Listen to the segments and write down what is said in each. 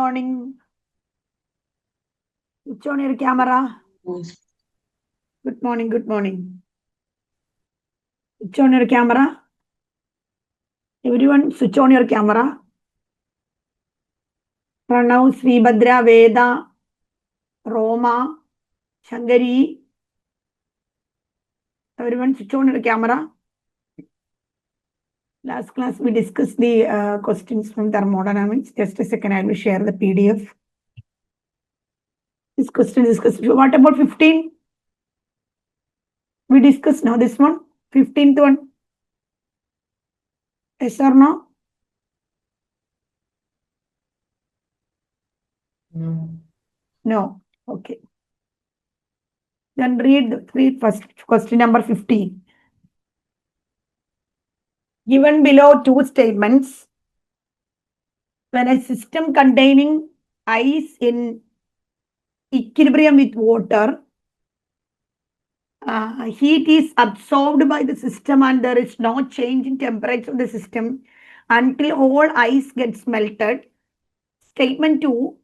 morning. Switch on your camera. Good morning, good morning. Switch on your camera. Everyone switch on your camera. Pranav, Sribhadra, Veda, Roma, Shankari. Everyone switch on your camera. Last class we discussed the questions from thermodynamics. Just a second, I will share the PDF. This question is discussed. What about 15? We discussed now this one. 15th one. Yes or no? No. No. Okay. Then read first question number 15. Given below two statements, when a system containing ice in equilibrium with water, heat is absorbed by the system and there is no change in temperature of the system until all ice gets melted. Statement 2,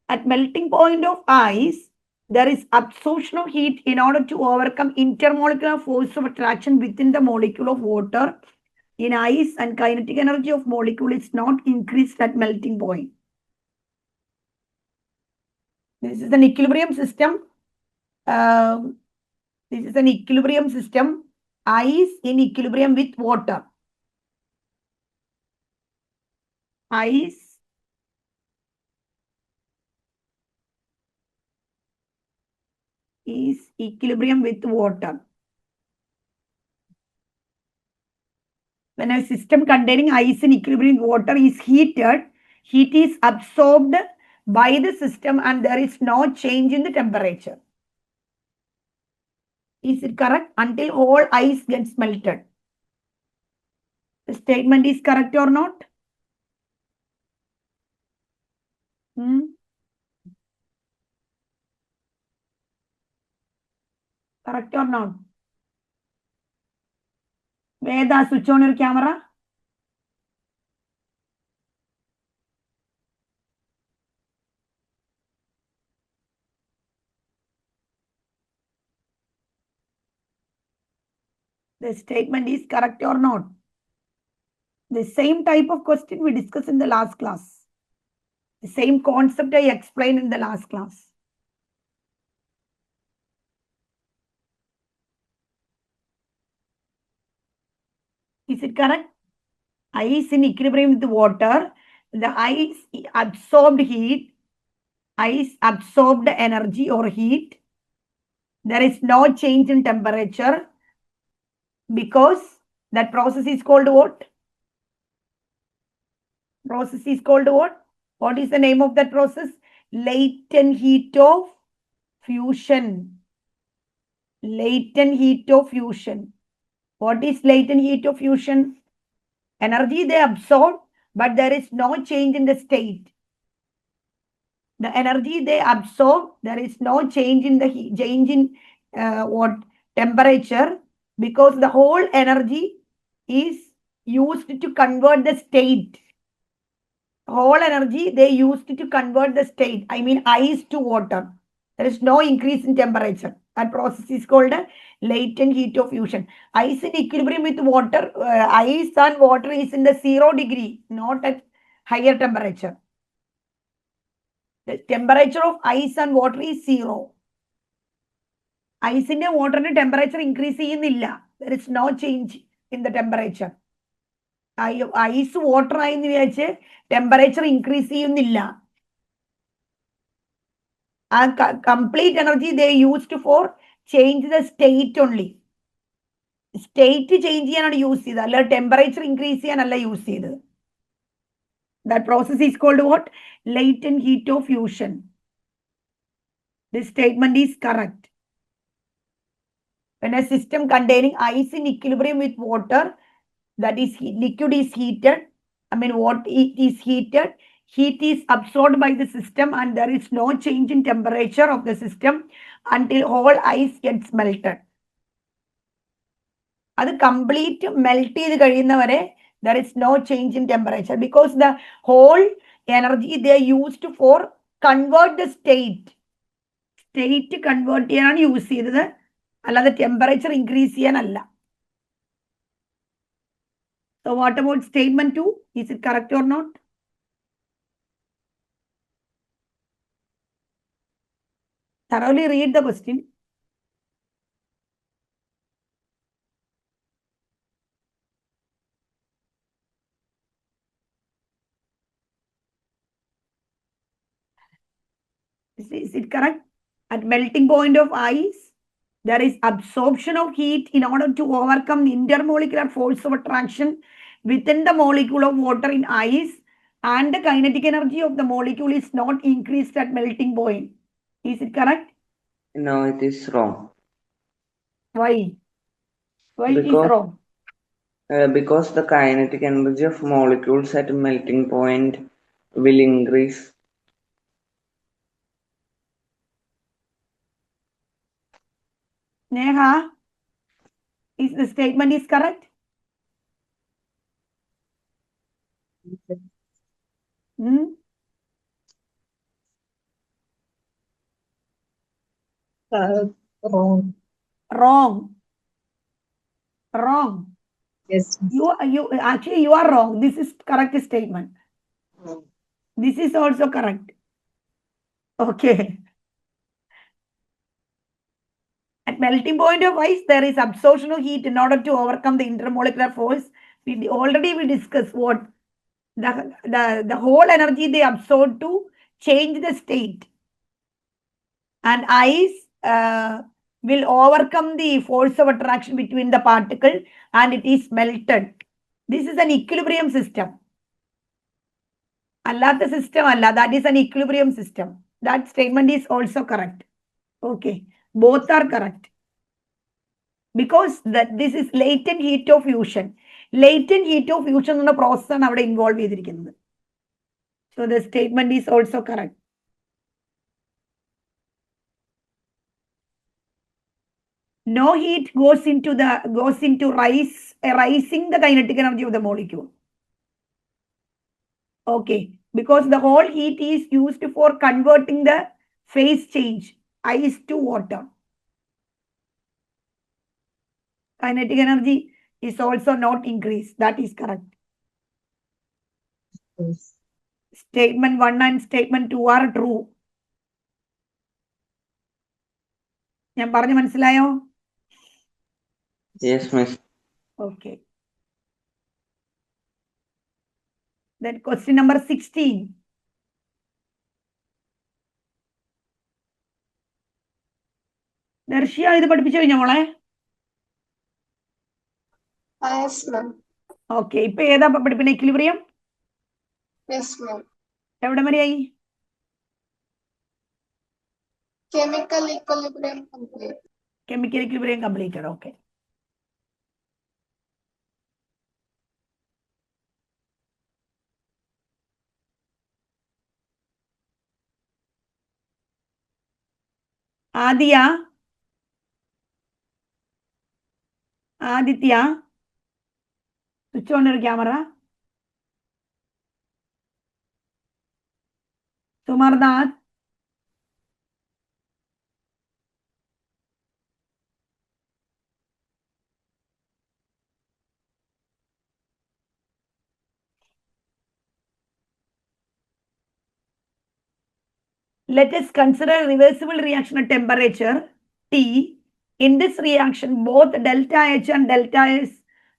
at melting point of ice, there is absorption of heat in order to overcome intermolecular force of attraction within the molecule of water in ice, and kinetic energy of molecule is not increased at melting point. This is an equilibrium system. This is an equilibrium system. Ice in equilibrium with water. Ice is equilibrium with water. When a system containing ice in equilibrium with water is heated, heat is absorbed by the system and there is no change in the temperature. Is it correct? Until all ice gets melted. The statement is correct or not? Correct or not? Veda, switch on your camera. The statement is correct or not? The same type of question we discussed in the last class. The same concept I explained in the last class. Is it correct? Ice in equilibrium with water. The ice absorbed heat. Ice absorbed energy or heat. There is no change in temperature because that process is called what? Process is called what? What is the name of that process? Latent heat of fusion. Latent heat of fusion. What is latent heat of fusion? Energy they absorb, but there is no change in the state. The energy they absorb, there is no change in the heat, change in temperature, because the whole energy is used to convert the state. Whole energy they used to convert the state. I mean ice to water. There is no increase in temperature. That process is called latent heat of fusion. Ice in equilibrium with water, ice and water is in the 0 degree, not at higher temperature. The temperature of ice and water is 0. Ice in the water temperature increase ചെയ്യുന്നില്ല. There is no change in the temperature. Ice water ആയെന്ന് വിചാരിച്ച് temperature increase ചെയ്യുന്നില്ല. Complete energy they used for change the state only. State change ചെയ്യാനാണ് use ചെയ്തത്, അല്ല temperature increase ചെയ്യാനല്ല use ചെയ്തത്. That process is called what? Latent heat of fusion. This statement is correct. When a system containing ice in equilibrium with water, that is liquid is heated, I mean what it is heated, heat is absorbed by the system and there is no change in temperature of the system until whole ice gets melted. അത് complete melt ചെയ്ത് കഴിയുന്നവരെ there is no change in temperature because the whole energy they used for convert the state. State convert ചെയ്യാനാണ് use ചെയ്തത്, അല്ലാതെ temperature increase ചെയ്യാനല്ല. So what about statement 2? Is it correct or not? Thoroughly read the question. Is it correct? At melting point of ice, there is absorption of heat in order to overcome the intermolecular force of attraction within the molecule of water in ice, and the kinetic energy of the molecule is not increased at melting point. Is it correct? No, it is wrong. Why? Why it is wrong? Because the kinetic energy of molecules at melting point will increase. Neha, is the statement is correct? Hmm? Wrong. Wrong. Wrong. Yes. You actually you are wrong. This is correct statement. This is also correct. Okay. At melting point of ice, there is absorption of heat in order to overcome the intermolecular force. We discussed what the whole energy they absorb to change the state. And ice will overcome the force of attraction between the particle and it is melted. This is an equilibrium system. Allata system alla, that is an equilibrium system. That statement is also correct. Okay, both are correct. Because that this is latent heat of fusion. Latent heat of fusion എന്ന process ആണ് അവിടെ involve ചെയ്തിരിക്കുന്നത്. So the statement is also correct. No heat goes into rising the kinetic energy of the molecule. Okay, because the whole heat is used for converting the phase change, ice to water. Kinetic energy is also not increased. That is correct. Yes. Statement 1 and statement 2 are true. ഞാൻ പറഞ്ഞു മനസ്സിലായോ? Yes, miss. Okay. Then question number 16. ദർശിയ ഇത് പഠിപ്പിച്ചു കഴിഞ്ഞോ മോളെ? Yes, ma'am. Okay, ഇപ്പൊ ഏതാ പഠിപ്പിക്കുന്ന? ഇക്വിലിബ്രിയം? Yes, ma'am. എവിടെ വരെയായി? Chemical equilibrium complete. Chemical equilibrium completed. Okay. Aditya, switch on ഒരു camera. സുമർദാസ്, let us consider a reversible reaction at temperature T. In this reaction, both delta H and delta S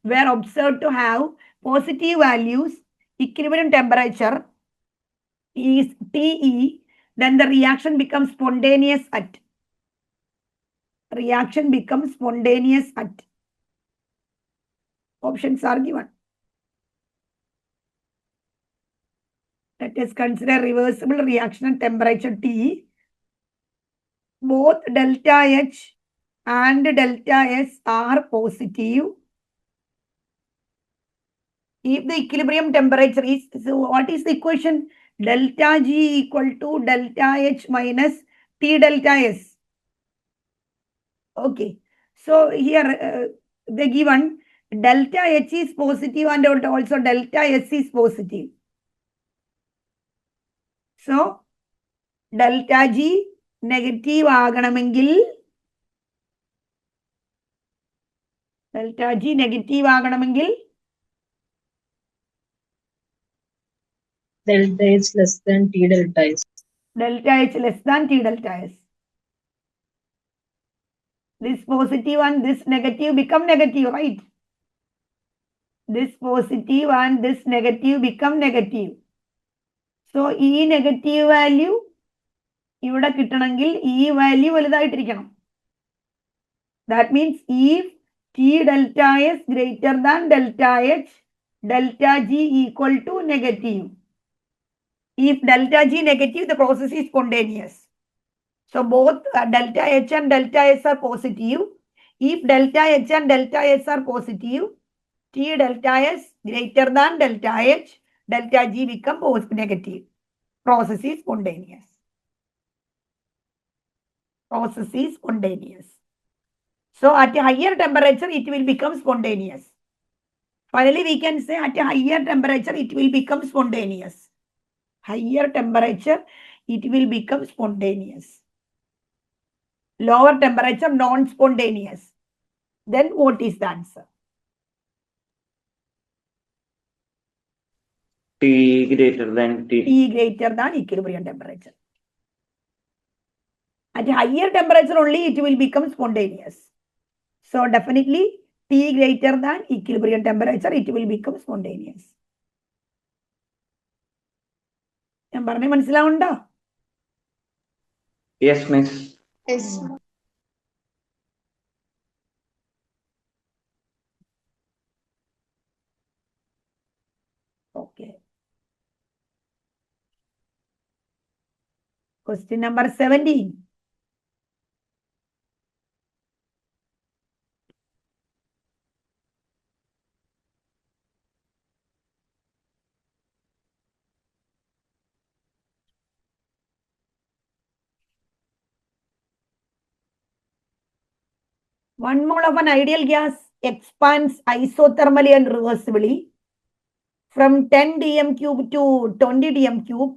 were observed to have positive values. Equilibrium temperature is TE. Then the reaction becomes spontaneous at. Reaction becomes spontaneous at. Options are given. Let us consider reversible reaction at temperature T. Both delta H and delta S are positive. If the equilibrium temperature is, so what is the equation? Delta G equal to delta H minus T delta S. Okay, so here the given delta H is positive and also delta S is positive. So delta G negative ആകണമെങ്കിൽ delta G negative ആകണമെങ്കിൽ delta H less than T delta S. delta H less than T delta S. This positive and this negative become negative, right? This positive and this negative become negative. So ഈ negative value ഇവിടെ കിട്ടണമെങ്കിൽ ഈ value വലുതായിട്ടിരിക്കണം. That means if T delta S greater than delta H, delta G equal to negative. If delta G negative, the process is spontaneous. So both delta H and delta S are positive. If delta H and delta S are positive, T delta S greater than delta H, delta G become negative. Process is spontaneous. Process is spontaneous. So at a higher temperature, it will become spontaneous. Finally, we can say at a higher temperature, it will become spontaneous. Higher temperature, it will become spontaneous. Lower temperature, non-spontaneous. Then what is the answer? T greater than T. T greater than equilibrium temperature. At higher temperature only, it will become spontaneous. So definitely T greater than equilibrium temperature, it will become spontaneous. ഞാൻ പറഞ്ഞ മനസ്സിലാവുണ്ടോ? Yes, miss. Yes. Okay. Question number 17. One mole of an ideal gas expands isothermally and reversibly from 10 dm cube to 20 dm cube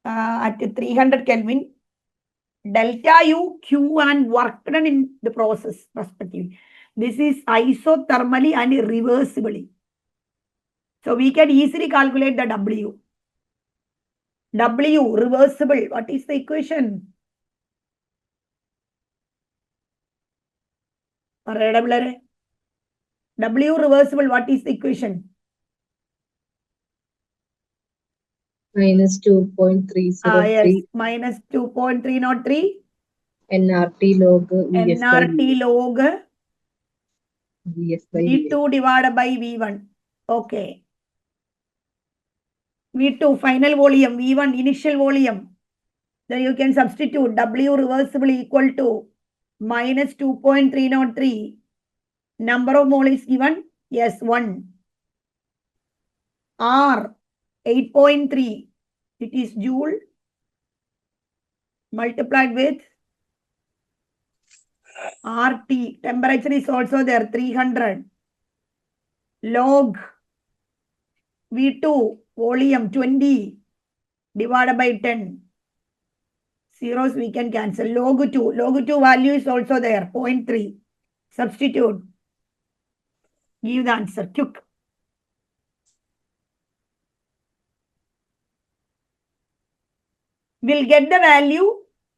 at 300 Kelvin. Delta U, Q, and work done in the process respectively. This is isothermally and reversibly. So we can easily calculate the W. W reversible. What is the equation? W reversible. What is the equation? Minus 2.303. Yes, minus 2.303. nRT log VS by nRT log VS by V2 divided by V1. Okay. V2 final volume, V1 initial volume. Then you can substitute W reversible equal to minus 2.303. Number of mole is given. Yes, 1. R 8.3. It is joule multiplied with RT. Temperature is also there, 300. Log V2 volume 20 divided by 10. Zeros we can cancel. Log 2. Log 2 value is also there, 0.3. Substitute. Give the answer. Quick. We'll get the value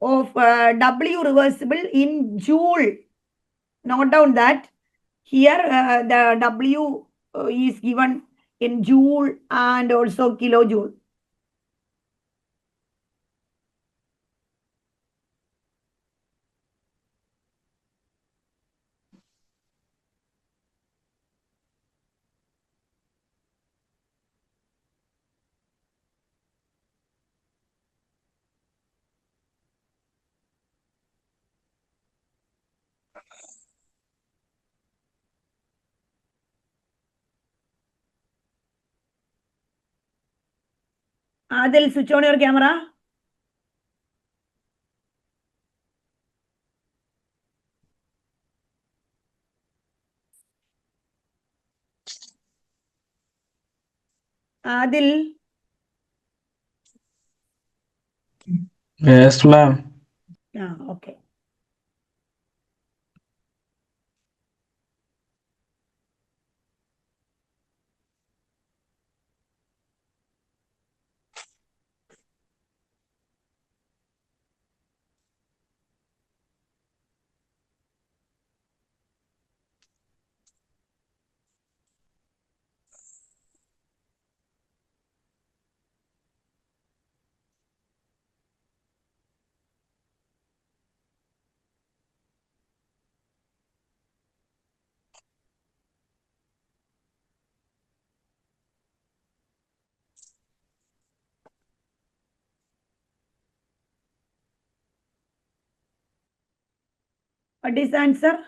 of W reversible in joule. Note down that here the W is given in joule and also kilojoule. Adil, switch on your camera. Adil. Yes, ma'am. Okay. What is the answer?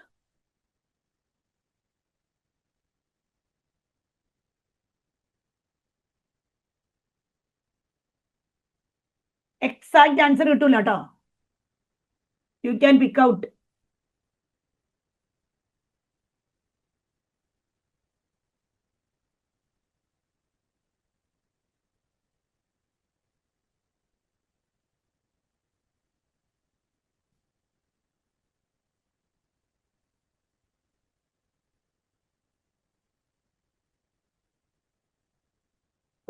Exact answer കിട്ടൂല കേട്ടോ. You can pick out.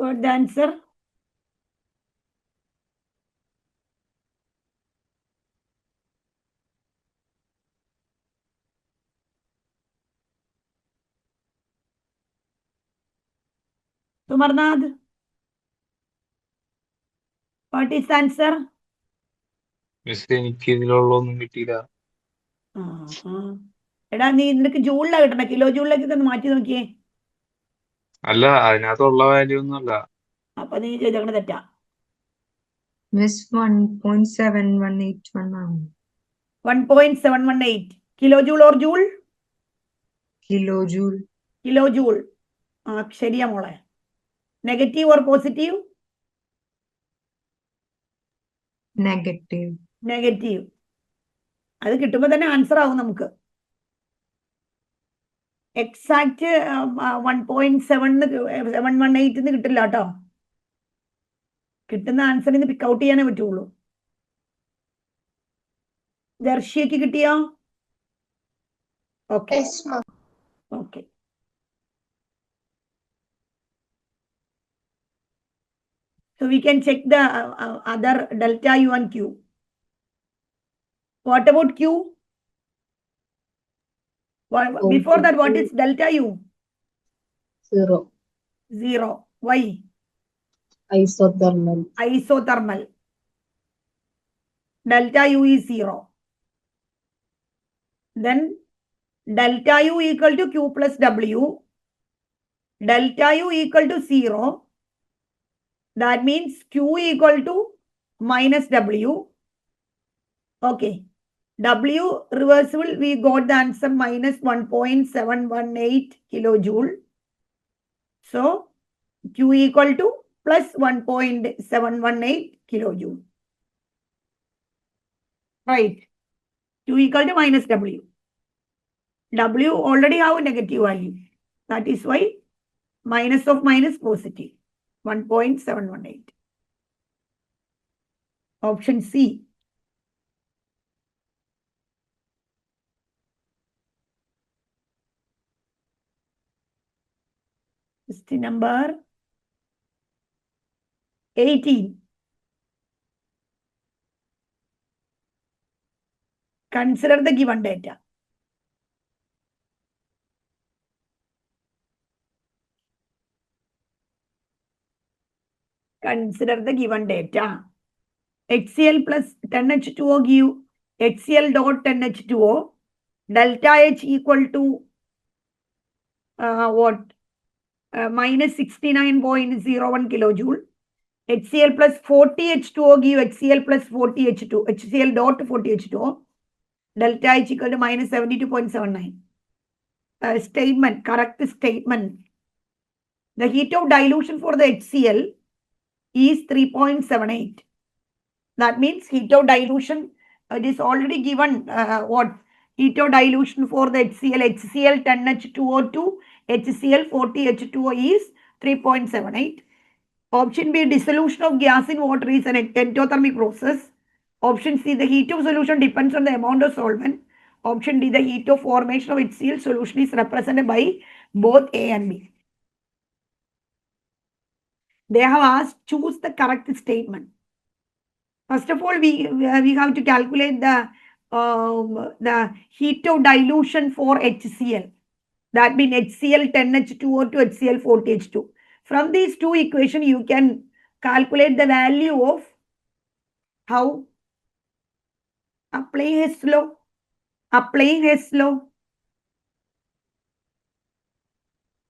What the answer? Sumarnath, what is the answer? Miss എനിക്ക് ഇതിലുള്ളൊന്നും കിട്ടിയില്ല. എടാ നീ നിനക്ക് ജൂളിലാണ് കിട്ടണേ, kilo ജൂളിലേക്ക് ഒന്ന് മാറ്റി നോക്കിയേ. അല്ല, അതിനകത്തുള്ള വാല്യൂ ഒന്നും അല്ല. അപ്പൊ നീ ചെയ്തേക്കണ തെറ്റാ. Miss 1.7181 ആണ്. 1.718 kilo joule or joule? Kilojoule. Kilo joule. ശരിയാ മോളെ. Negative or positive? Negative. Negative. അത് കിട്ടുമ്പോൾ തന്നെ ആൻസർ ആവും നമുക്ക്. എക്സാക്ട് 1.718 കിട്ടില്ല കേട്ടോ. കിട്ടുന്ന ആൻസറിന് പിക്ക് ഔട്ട് ചെയ്യാനേ പറ്റുള്ളൂ. ദർശിക്ക് കിട്ടിയോ? Okay. Yes, ma'am. Okay. So we can check the other delta U and Q. What about Q? Before that, what is delta U? 0. 0. Why? Isothermal. Isothermal. Delta U is 0. Then delta U equal to Q plus W. Delta U equal to 0. That means Q equal to minus W. Okay. W reversible, we got the answer minus 1.718 kilojoule. So Q equal to plus 1.718 kilojoule. Right. Q equal to minus W. W already have a negative value. That is why minus of minus positive. 1.718. Option C. Question number 18. Consider the given data. Consider the given data. HCl plus 10H2O give HCl dot 10H2O. Delta H equal to what? Minus 69.01 kilojoule. HCl plus 40H2O give HCl plus 40H2. HCl dot 40H2O. Delta H equal to minus 72.79. Statement, correct statement. The heat of dilution for the HCl is 3.78. That means heat of dilution, it is already given what? Heat of dilution for the HCl, HCl 10H2O to HCl 40H2O is 3.78. Option B, dissolution of gas in water is an endothermic process. Option C, the heat of solution depends on the amount of solvent. Option D, the heat of formation of HCl solution is represented by both A and B. They have asked choose the correct statement. First of all, we have to calculate the heat of dilution for HCl. That means HCl 10H2O to HCl 40H2. From these two equations, you can calculate the value of how applying Hess law. Applying Hess law.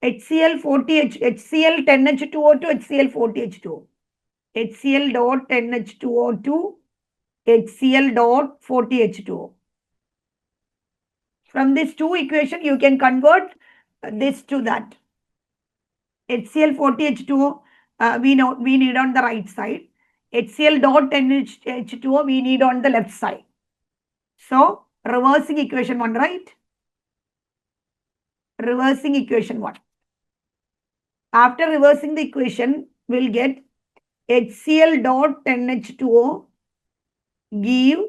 HCl 40H, HCl 10H2O to HCl 40H2O. HCl dot 10H2O to HCl dot 40H2O. From these two equations, you can convert this to that. HCl 40H2O, we need on the right side. HCl dot 10H2O, we need on the left side. So, reversing equation 1, right? Reversing equation 1. After reversing the equation, we'll get HCl dot 10H2O give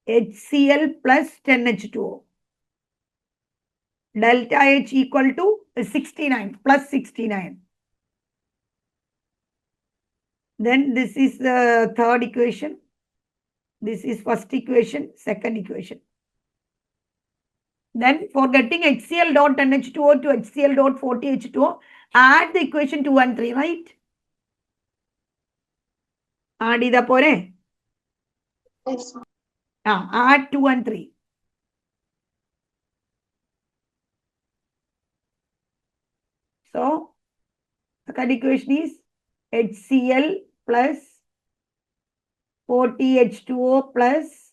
HCl plus 10H2O. Delta H equal to 69 plus 69. Then this is the third equation. This is first equation, second equation. Then for getting HCl dot 10H2O to HCl dot 40H2O, add the equation 2 and 3, right? Add ida pore? Yes, ma'am. Add 2 and 3. So, second equation is HCl plus 40H2O plus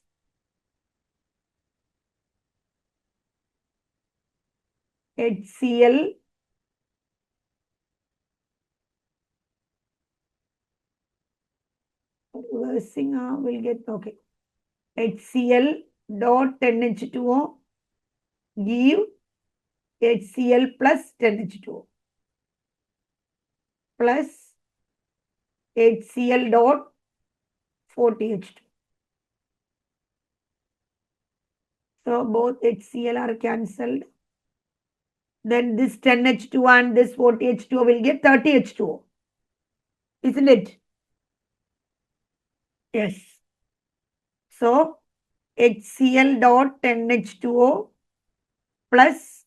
HCl reversing will get okay. HCl dot 10H2O give HCl plus 10H2O plus HCl dot 40H2. So both HCl are cancelled. Then this 10H2 and this 40H2 will get 30H2O. Isn't it? Yes. So HCl dot 10H2O plus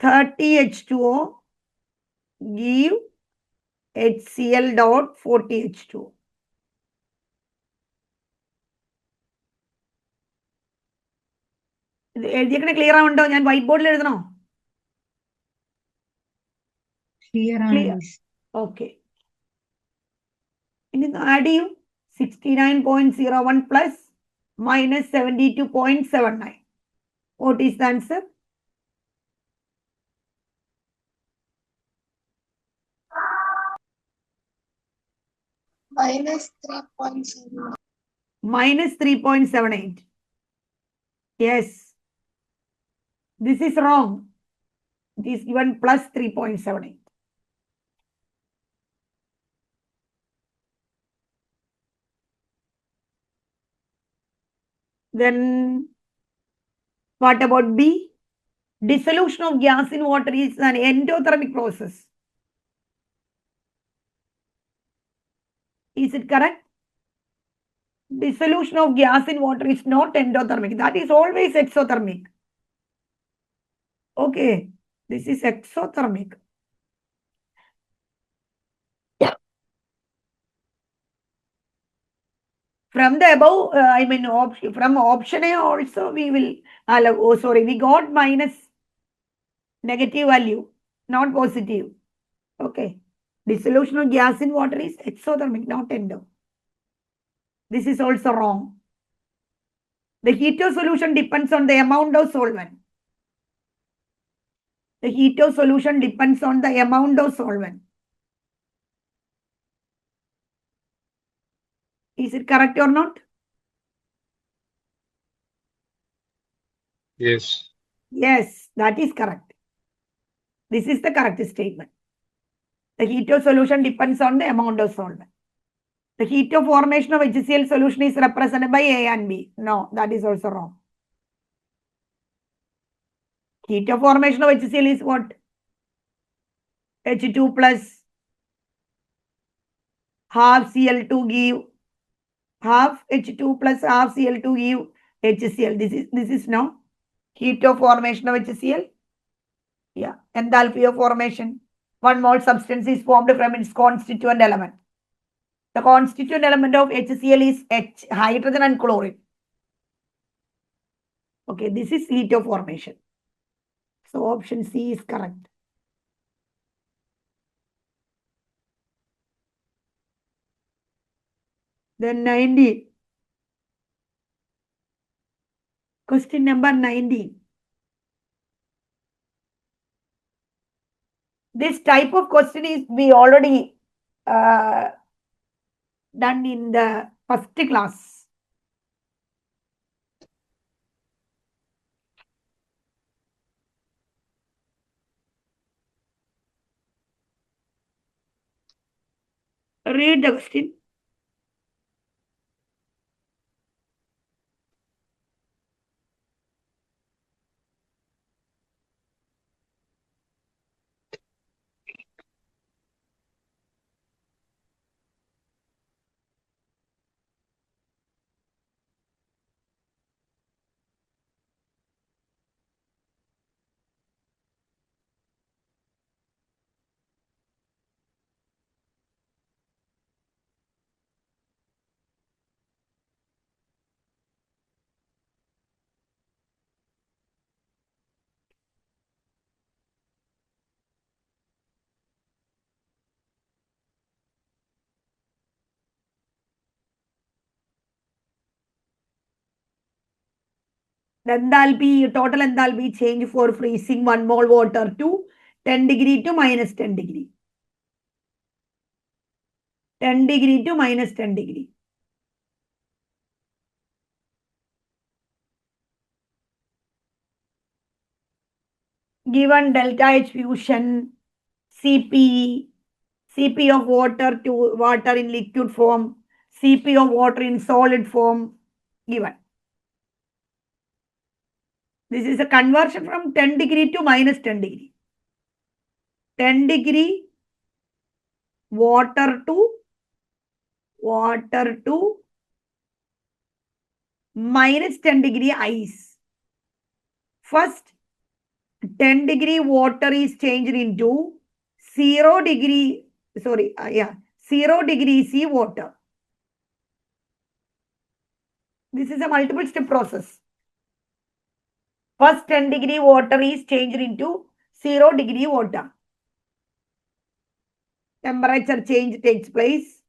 30H2O give HCl dot 40H2O. എഴുതിയേക്കണേ clear ആവുണ്ടോ? ഞാൻ white ബോർഡിൽ എഴുതണോ? Clear Clear. ആണ്. Okay. ഇനി add ചെയ്യും 69.01 plus minus 72.79. What is the answer? Minus 3.7. Minus 3.78. Yes. This is wrong. It is given plus 3.78. Then what about B? Dissolution of gas in water is an endothermic process. Is it correct? Dissolution of gas in water is not endothermic. That is always exothermic. Okay, this is exothermic. From the above, I mean, from option A also we will, oh sorry, we got minus negative value, not positive. Okay, dissolution of gas in water is exothermic, not endo. This is also wrong. The heat of solution depends on the amount of solvent. The heat of solution depends on the amount of solvent. Is it correct or not? Yes. Yes, that is correct. This is the correct statement. The heat of solution depends on the amount of solvent. The heat of formation of HCl solution is represented by A and B. No, that is also wrong. Heat of formation of HCl is what? H2 plus half Cl2 give half H2 plus half Cl2 give HCl. This is no heat of formation of HCl. Yeah, enthalpy of formation. 1 mole substance is formed from its constituent element. The constituent element of HCl is H, hydrogen and chlorine. Okay, this is heat of formation. So option C is correct. Then 19. Question number 19. This type of question is we already done in the first class. Read the question. The enthalpy, total enthalpy change for freezing 1 mole water to 10 degree to minus 10 degree. 10 degree to minus 10 degree. Given delta H fusion, Cp of water to water in liquid form, Cp of water in solid form, given. This is a conversion from 10 degree to minus 10 degree. 10 degree water to minus 10 degree ice. First, 10 degree water is changed into 0 degree, 0 degree C water. This is a multiple step process. First 10 degree water is changed into 0 degree water. Temperature change takes place.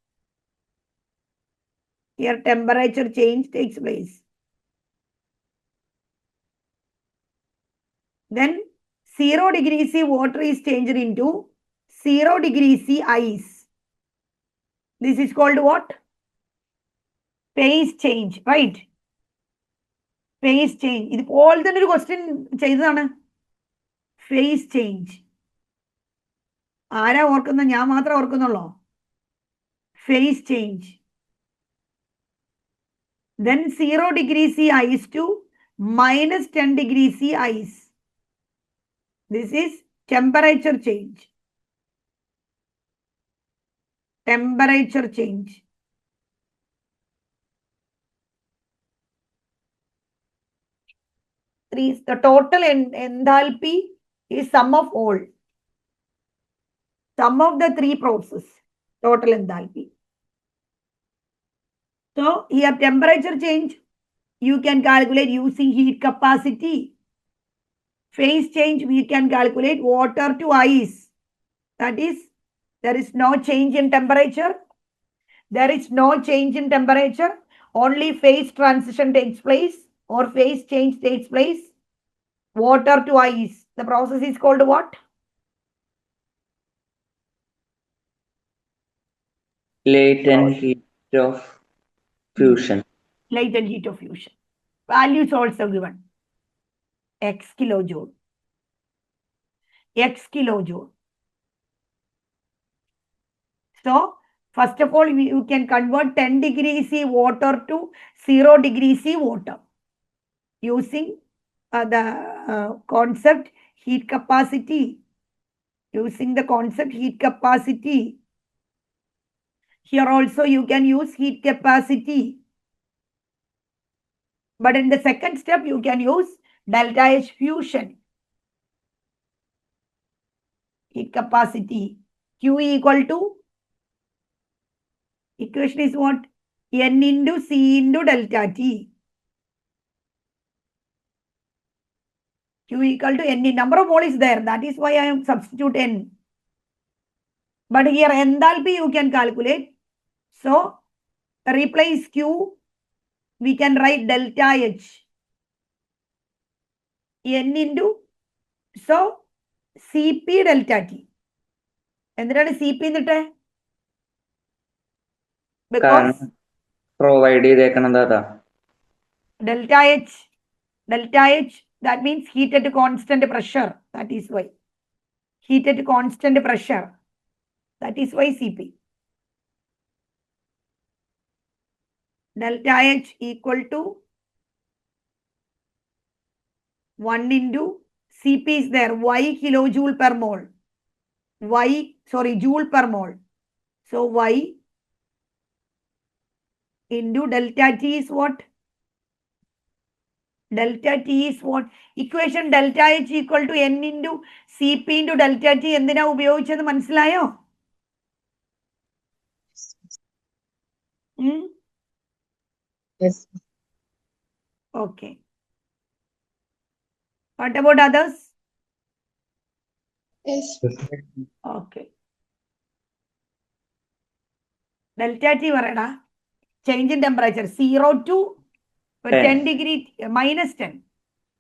Here temperature change takes place. Then 0 degree C water is changed into 0 degree C ice. This is called what? Phase change, right? Phase change. This all the question cheyidana. Phase change. ആരാ ഓർക്കുന്ന ഞാൻ മാത്രം ഓർക്കുന്നുള്ളോ? Phase change. Then 0 degree C ice to minus 10 degree C ice. This is temperature change. Temperature change. The total enthalpy is sum of all. Sum of the three processes. Total enthalpy. So here temperature change you can calculate using heat capacity. Phase change we can calculate water to ice. That is, there is no change in temperature. There is no change in temperature. Only phase transition takes place or phase change takes place. Water to ice. The process is called what? Latent heat of fusion. Latent heat of fusion. Value is also given. X kilojoule. X kilojoule. So First of all, you can convert 10 degrees C water to 0 degrees C water using the concept heat capacity. Using the concept heat capacity. Here also you can use heat capacity. But in the second step, you can use delta H fusion. Heat capacity. Q equal to, equation is what? N into C into delta T. Q equal to N. Number of mole is there. That is why I am substitute N. But here enthalpy you can calculate. So replace Q. We can write delta H. N into, so Cp delta T. എന്തിനാണ് CP എന്നിട്ട്? Because provide ചെയ്തേക്കണത് അതാ. delta H, that means heat at constant pressure. That is why. Heat at constant pressure. That is why Cp. Delta H equal to 1 into Cp is there. Y kilojoule per mole. Joule per mole. So Y into delta T is what? Delta T is what? Equation delta H equal to N into Cp into delta T. എന്തിനാ ഉപയോഗിച്ചത് മനസ്സിലായോ? Yes. Okay. What about others? Yes. Okay. Delta T പറയടാ. Change in temperature 0 to 10 degree minus 10.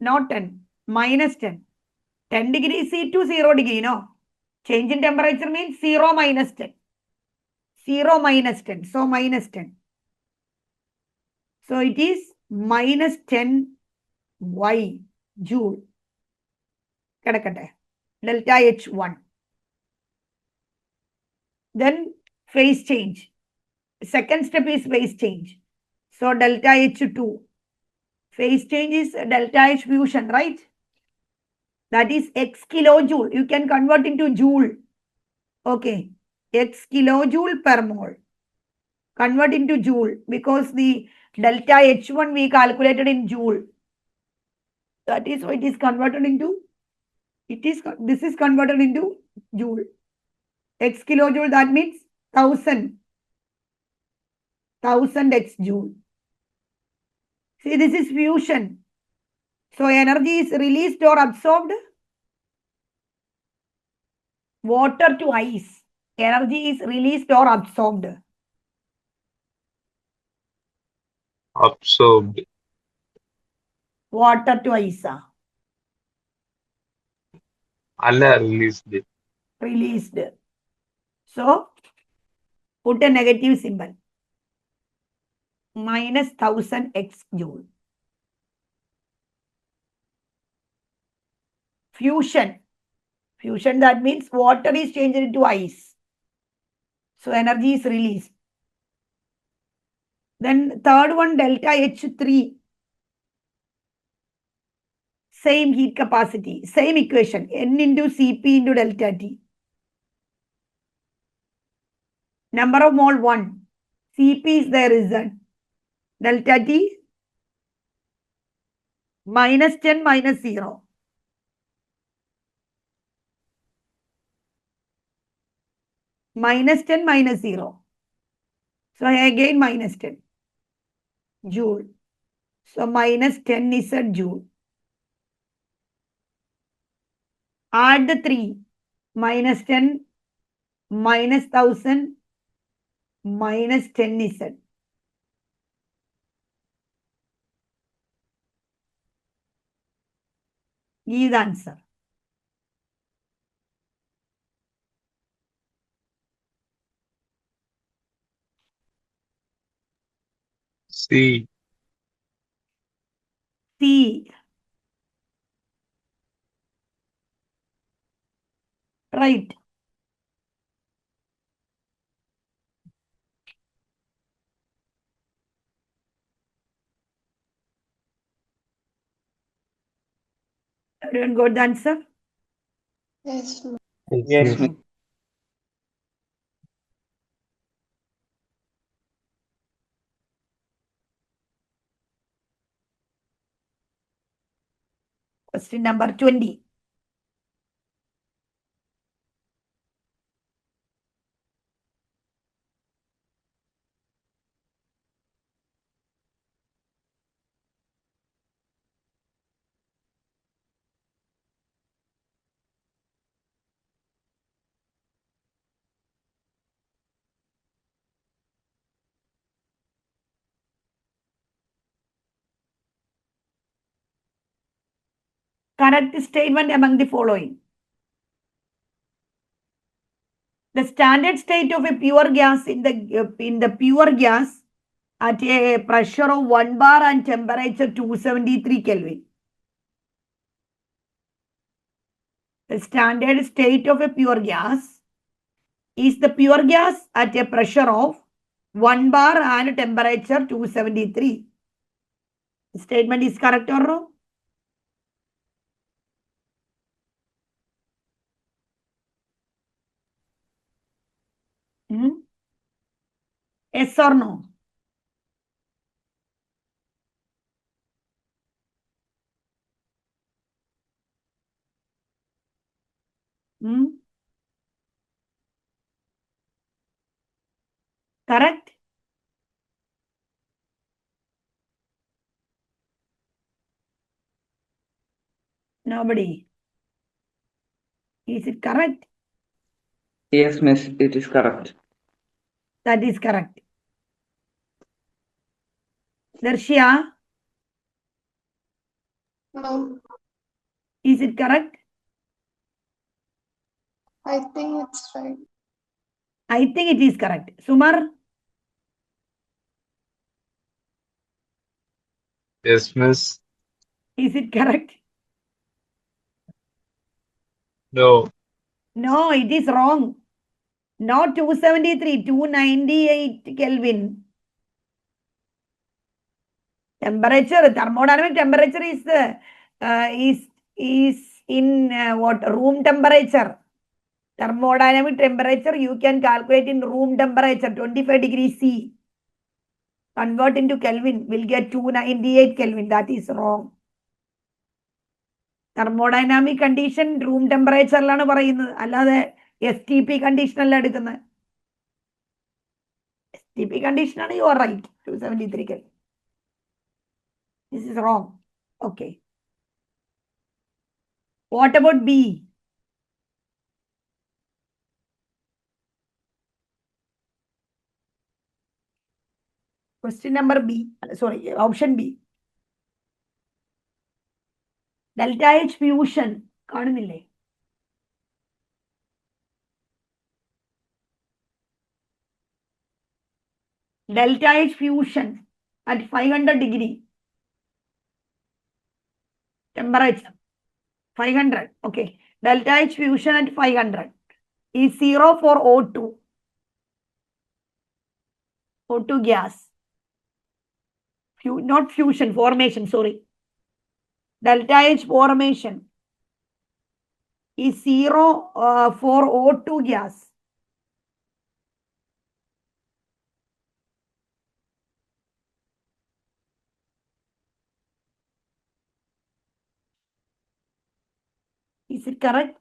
Not 10. Minus 10. 10 degree C to 0 degree, no? Change in temperature means 0 minus 10. 0 minus 10. So minus 10. So it is minus 10 Y joule. കിടക്കട്ടെ. Delta H1. Then phase change. Second step is phase change. So delta H2. Phase change is delta H fusion, right? That is X kilojoule. You can convert into joule. Okay. X kilojoule per mole. Convert into joule because the delta H1 we calculated in joule. That is why it is converted into, this is converted into joule. X kilojoule, that means 1000 X joule. See, this is fusion. So energy is released or absorbed. Water to ice. Energy is released or absorbed. Absorbed. Water to ice. അല്ല released. Released. So put a negative symbol. Minus 1000 X joule. Fusion. Fusion, that means water is changed into ice. So energy is released. Then third one, delta H3. Same heat capacity, same equation. N into Cp into delta T. Number of mole 1. Cp is the result. Delta T minus 10 minus 0. Minus 10 minus 0. So again minus 10. Joule. So minus 10 is a joule. Add the 3. Minus 10 minus 1000 minus 10 is it. Give the answer. C. C. Right. Everyone got the answer? Yes, ma'am. Yes, miss. Question number 20. Correct statement among the following. The standard state of a pure gas in the pure gas at a pressure of 1 bar and temperature 273 Kelvin. The standard state of a pure gas is the pure gas at a pressure of 1 bar and temperature 273. The statement is correct or wrong? Yes or no? Correct? Nobody. Is it correct? Yes, miss. It is correct. That is correct. Darshia, Ma'am, is it correct? I think it's right. I think it is correct. Sumar, Yes, miss. is it correct? No. No, it is wrong. Not 273, 298 Kelvin. Temperature, thermodynamic temperature is in what? Room temperature. Thermodynamic temperature you can calculate in room temperature, 25 degrees C. Convert into Kelvin, will get 298 Kelvin. That is wrong. Thermodynamic condition room ടെമ്പറേച്ചറിലാണ് പറയുന്നത്, അല്ലാതെ STP condition അല്ല എടുക്കുന്നത്. STP condition ആണ്, you are right, 273 Kelvin. This is wrong. Okay. What about B? Question number B. Sorry, option B. Delta H fusion കാണുന്നില്ലേ? Delta H fusion at 500 degree temperature. 500. Okay. Delta H fusion at 500 is 0 for O2. O2 gas. Not fusion, formation, sorry. Delta H formation is 0 for O2 gas. Is it correct?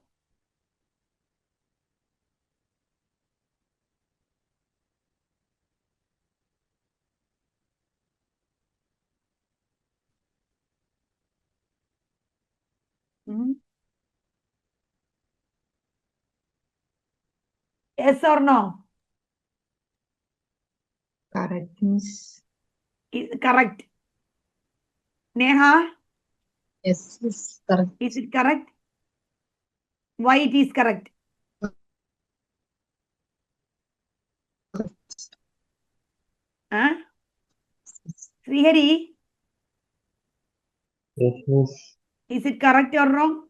Yes or no? Correct, miss. Is correct. Neha, Yes, yes, correct. is it correct? Why it is correct? Huh? Srihari, Yes, miss. is it correct or wrong?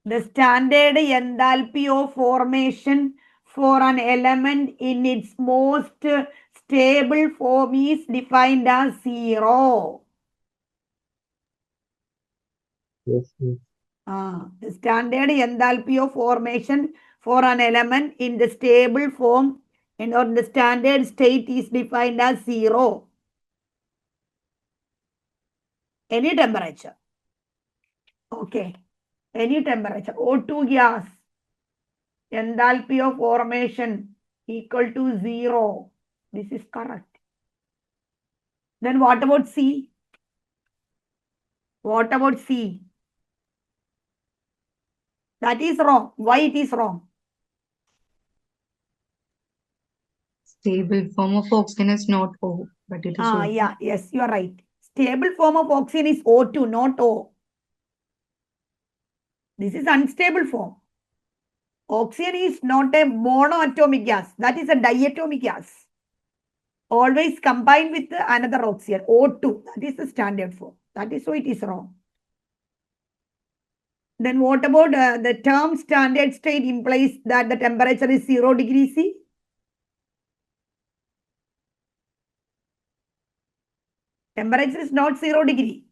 The standard enthalpy of formation for an element in its most stable form is defined as 0. Yes, yes. The standard enthalpy of formation for an element in the stable form and or the standard state is defined as 0. Any temperature. Okay. Any temperature. O2 gas. Enthalpy of formation equal to 0. This is correct. Then what about C? What about C? That is wrong. Why it is wrong? Stable form of oxygen is not O, but it is O. Yeah, yes, you are right. Stable form of oxygen is O2, not O. This is unstable form. Oxygen is not a monoatomic gas. That is a diatomic gas. Always combined with another oxygen, O2. That is the standard form. That is why it is wrong. Then what about the term standard state implies that the temperature is 0 degrees C? Temperature is not 0 degree.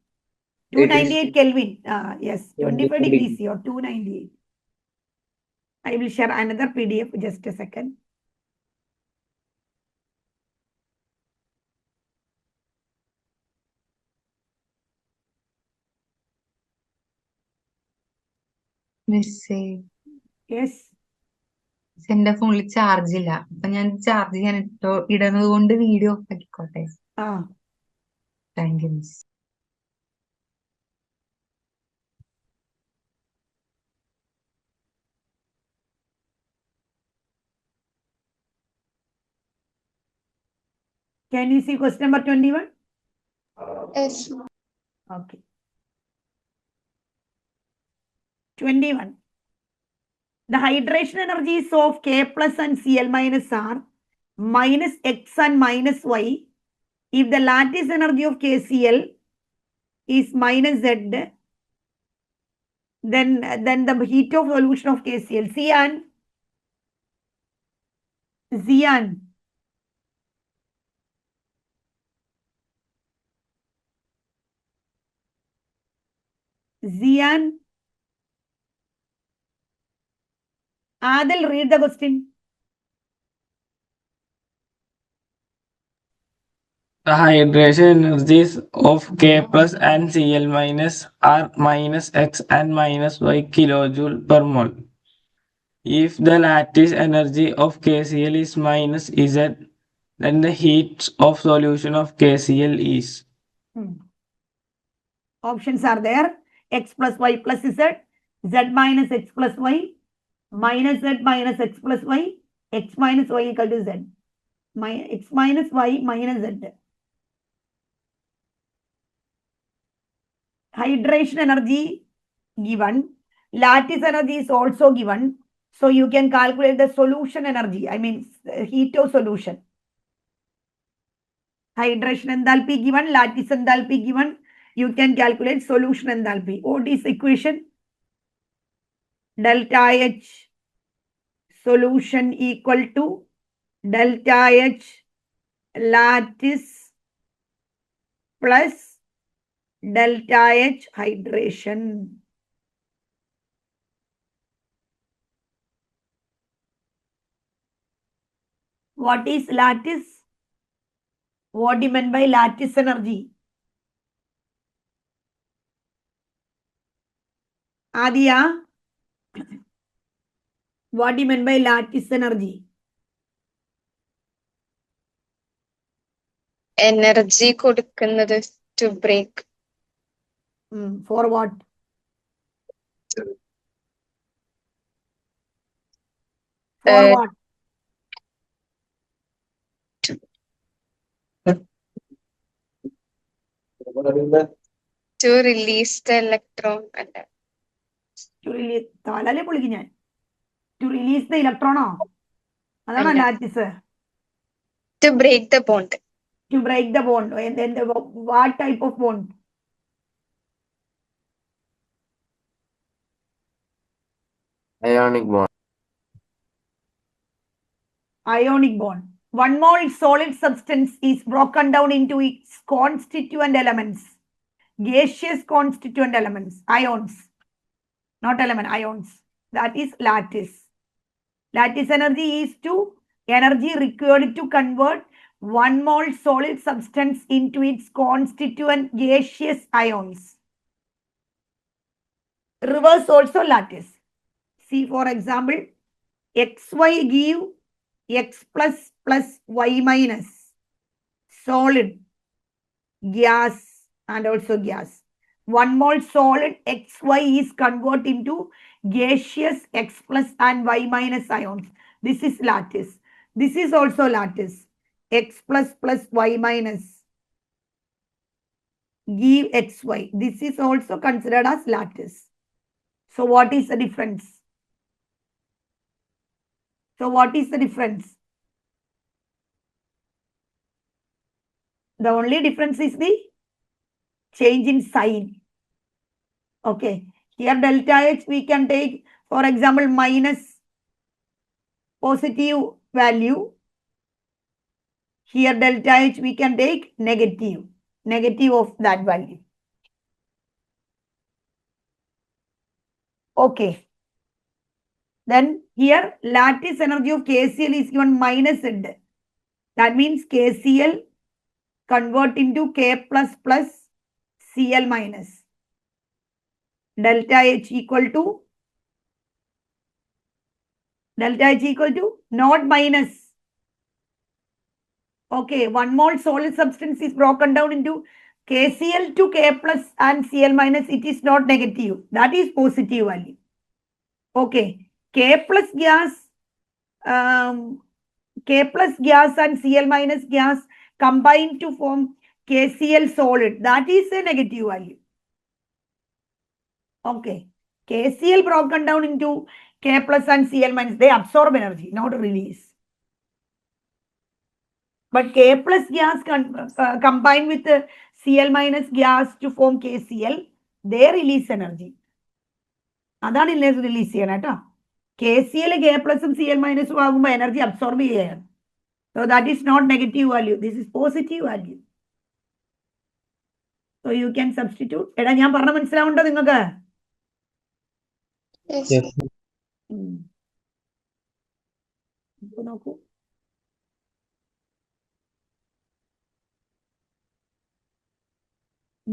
It is 298 Kelvin. Yes, 25 25 degrees C or 298. I will share another PDF. Just a second. മിസ്സേ Yes. എന്റെ ഫോണിൽ charge ഇല്ല അപ്പൊ ഞാൻ charge ചെയ്യാൻ ഇടുന്നത് കൊണ്ട് video off ആക്കിക്കോട്ടെ thank you miss Can you see question number 21? Yes. Okay. 21. The hydration energies of K plus and Cl minus are minus X and minus Y. If the lattice energy of KCl is minus Z, then the heat of solution of KCl, Zian, Adil, read the question. The hydration energies of K plus and Cl minus are minus X and minus Y kilojoule per mole. If the lattice energy of KCl is minus Z, then the heat of solution of KCl is. Options are there. X plus Y plus Z, Z minus X plus Y, minus Z minus X plus Y, X minus Y equal to Z. X minus Y minus Z. Hydration energy given. Lattice energy is also given. So you can calculate the solution energy. I mean heat of solution. Hydration enthalpy given, lattice enthalpy given. You can calculate solution enthalpy. What is equation? Delta H solution equal to delta H lattice plus delta H hydration. What is lattice? What do you mean by lattice energy? Adia, what do you mean by lattice energy? Energy കൊടുക്കുന്നത് to break. For what? For what? To release the electron. To release to release the electron. That's അല്ല. lattice. To break the bond. To break the bond. And then what type of bond? Ionic bond. Ionic bond. 1 mole solid substance is broken down into its constituent elements. Gaseous constituent elements, ions, not element, ions. That is lattice. Lattice energy is energy required to convert 1 mole solid substance into its constituent gaseous ions. Reverse also lattice. See, for example, xy give x plus y minus, solid, gas, and also gas. 1 mole solid xy is converted into gaseous x plus and y minus ions. This is lattice. This is also lattice. X plus y minus give xy. This is also considered as lattice. So what is the difference? So what is the difference? The only difference is the change in sign. Okay. Here delta H we can take, for example, minus positive value. Here delta H we can take negative of that value. Okay. Then here lattice energy of KCl is given minus Z. That means KCl convert into K plus Cl minus. Delta H equal to not minus. Okay, 1 mole solid substance is broken down into KCl to K plus and Cl minus. It is not negative. That is positive value. Okay, K plus gas and Cl minus gas combine to form KCl solid. That is a negative value. Okay, KCl broken down into K plus and Cl minus. They absorb energy, not release. But K plus gas combined with the Cl minus gas to form KCl, they release energy. അതാണ് ഇല്ലേസ് release ചെയ്യണം കേട്ടോ. KCl K പ്ലസും Cl മൈനസും ആകുമ്പോൾ energy absorb ചെയ്യാണ്. So that is not negative value. This is positive value. So you can substitute. എടാ ഞാൻ പറഞ്ഞ മനസ്സിലാവുണ്ടോ നിങ്ങൾക്ക്? Yes. നോക്കൂ.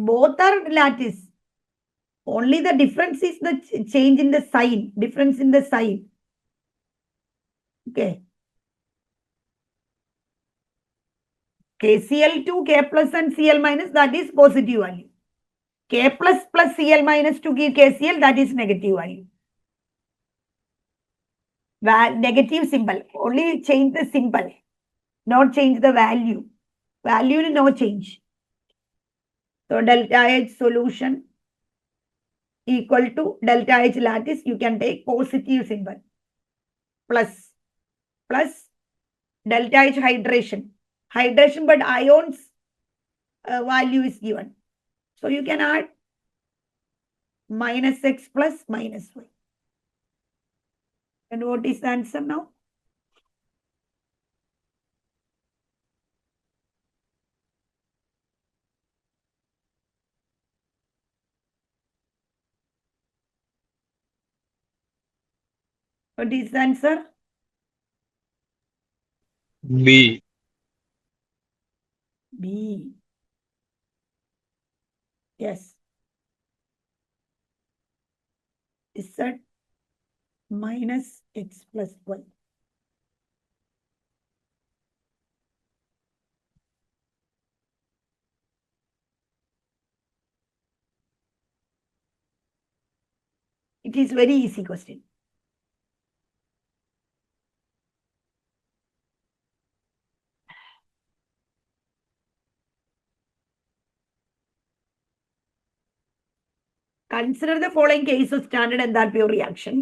Both are lattice. Only the difference is the change in the sign. Difference in the sign. Okay. KCl to K plus and Cl minus, that is positive value. K plus Cl minus to give KCl, that is negative value. Negative symbol. Only change the symbol. Not change the value. Value no change. So delta H solution equal to delta H lattice. You can take positive symbol. Plus delta H hydration. Hydration, but ions value is given. So you can add minus x plus minus y. And what is the answer now? What is the answer? B. B. Yes. Z minus x plus y. It is very easy question. Consider the following case of standard enthalpy of reaction.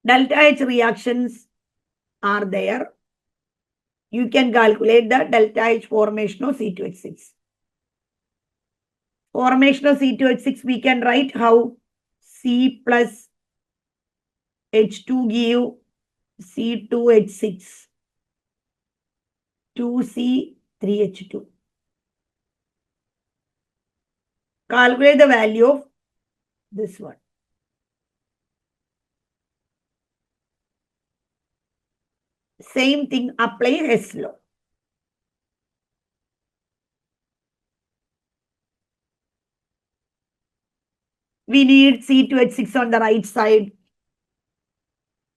Delta H reactions are there. You can calculate the delta H formation of C2H6. Formation of C2H6, we can write how C plus H2 give C2H6, 2C3H2. Calculate the value of this one. Same thing, apply Hess law. We need C2H6 on the right side.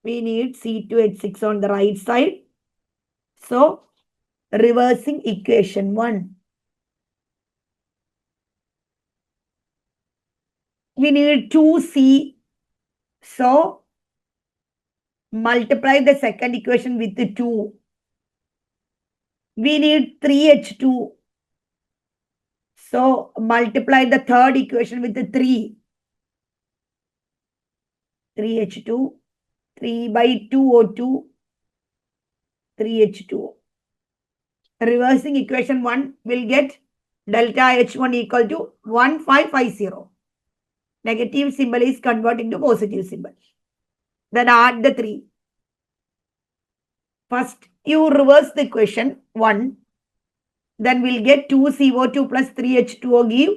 We need C2H6 on the right side. So, reversing equation 1. We need 2C. So, multiply the second equation with the 2. We need 3H2. So, multiply the third equation with the 3. 3H2. 3 by 2O2. 3H2O. Reversing equation 1 will get delta H1 equal to 1550. Negative symbol is converting to positive symbol. Then add the 3. First, you reverse the equation 1. Then we'll get 2CO2 plus 3H2O give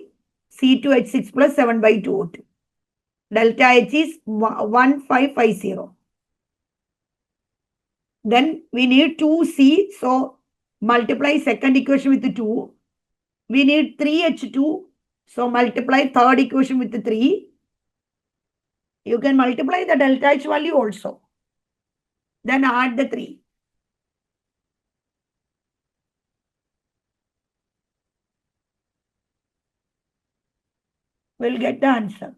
C2H6 plus 7 by 2O2. Delta H is 1550. Then we need 2C. So multiply second equation with the 2. We need 3H2. So multiply third equation with the 3. You can multiply the delta H value also. Then add the 3. We'll get the answer.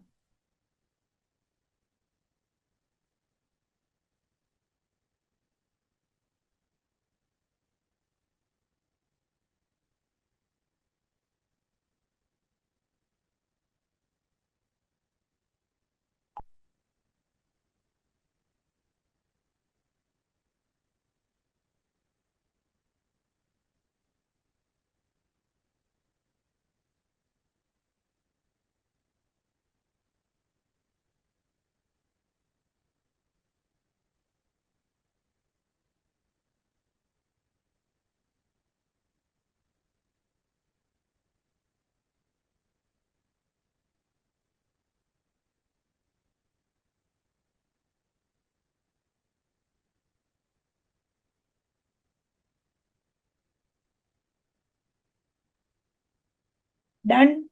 Done.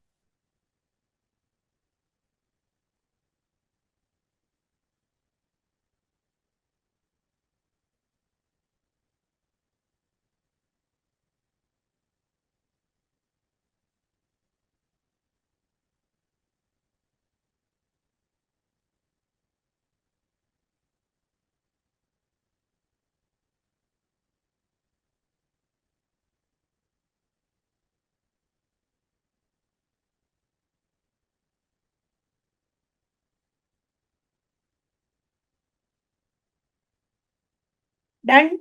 Done.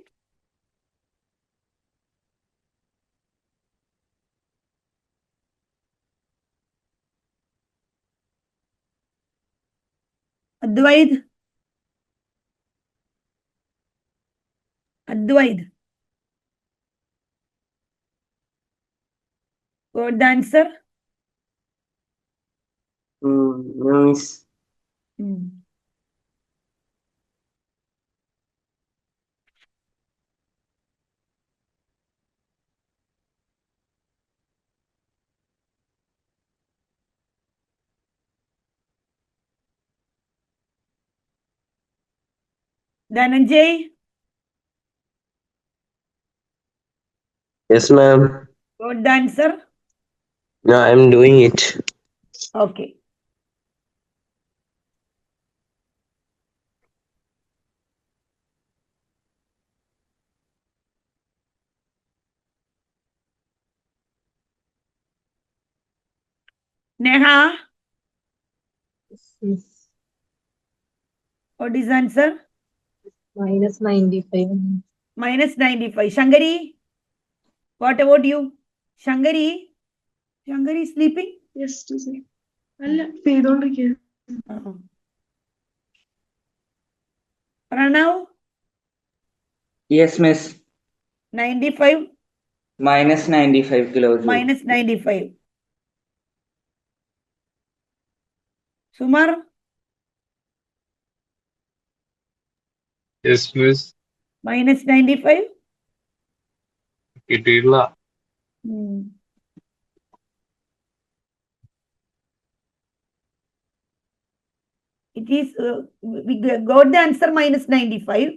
Advaid. Advaid. Got the answer? No, miss. Dhananjay. Yes, ma'am. Got the answer? No, I'm doing it. Okay. Neha. Yes. What is the answer? Minus 95. Minus 95. Shankari. What about you? Shankari. Shankari is sleeping? Yes, teacher. അല്ല ചെയ്തോണ്ടിരിക്കുക Pranav. Yes, miss. 95 Minus 95 kilojoule. minus 95. Sumar, Yes, miss. minus 95. കിട്ടിയിട്ടില്ല. It is, we got the answer minus 95.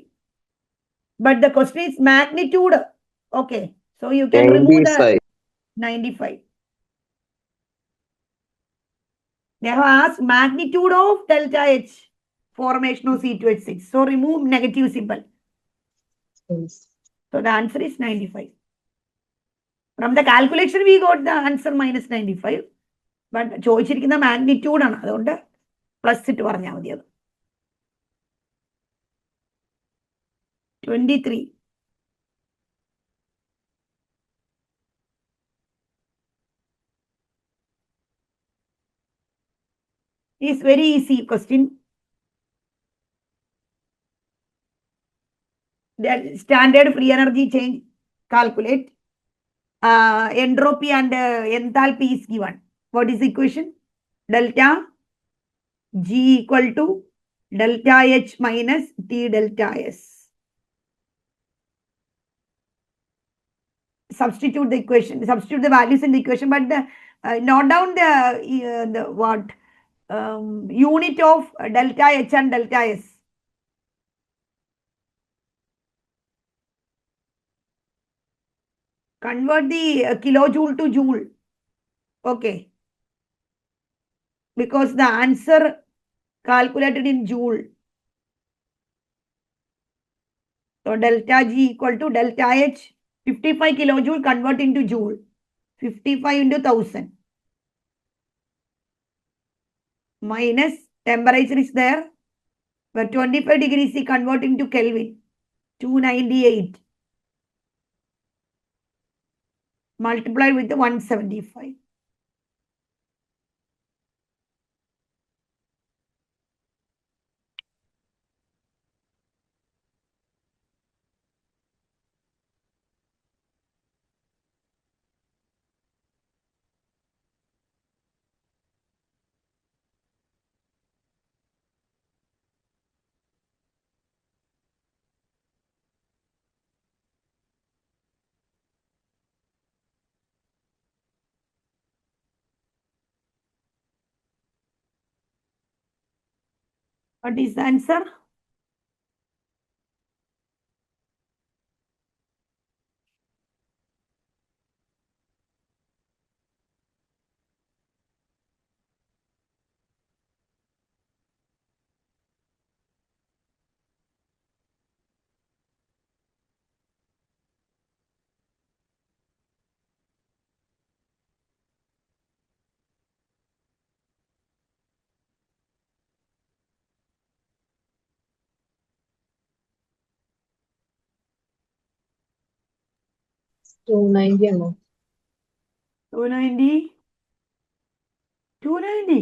But the question is magnitude. Okay. So you can remove the 95. 95. They have asked magnitude of delta H formation of C2H6. So remove negative symbol. Yes. So the answer is 95. From the calculation, we got the answer minus 95. But ചോദിച്ചിരിക്കുന്ന magnitude ആണ് അതുകൊണ്ട് plus ഇട്ട് പറഞ്ഞാൽ മതി അത് 23. Is very easy question. The standard free energy change calculate. Entropy and enthalpy is given. What is the equation? Delta G equal to delta H minus T delta S. Substitute the equation, substitute the values in the equation, but the note down the what unit of delta H and delta S. Convert the kilojoule to joule. Okay. Because the answer calculated in joule. So delta G equal to delta H, 55 kilojoule convert into joule. 55 into 1000. Minus temperature is there. Where 25 degrees C convert into Kelvin. 298. Multiplied with the 175. What is the answer? $290 ആണോ? 290. 290.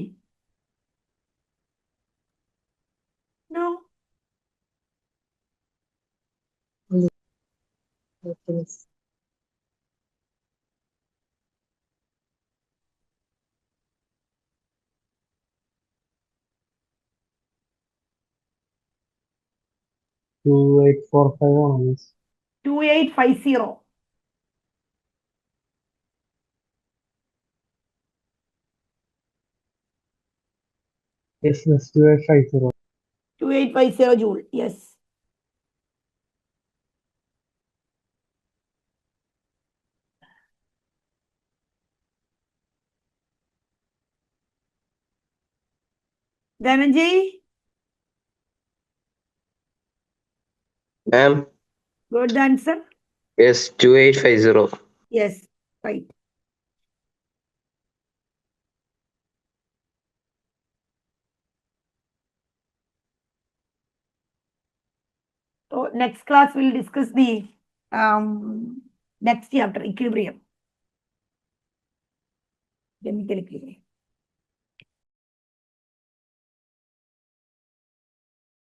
No. Okay, miss. $2845 2850. Yes, miss. 2850. 2850 joule. Yes. Dhananjay, Ma'am. good answer. Yes, 2850. Yes, right. So next class we'll discuss the next chapter, equilibrium. Chemical equilibrium.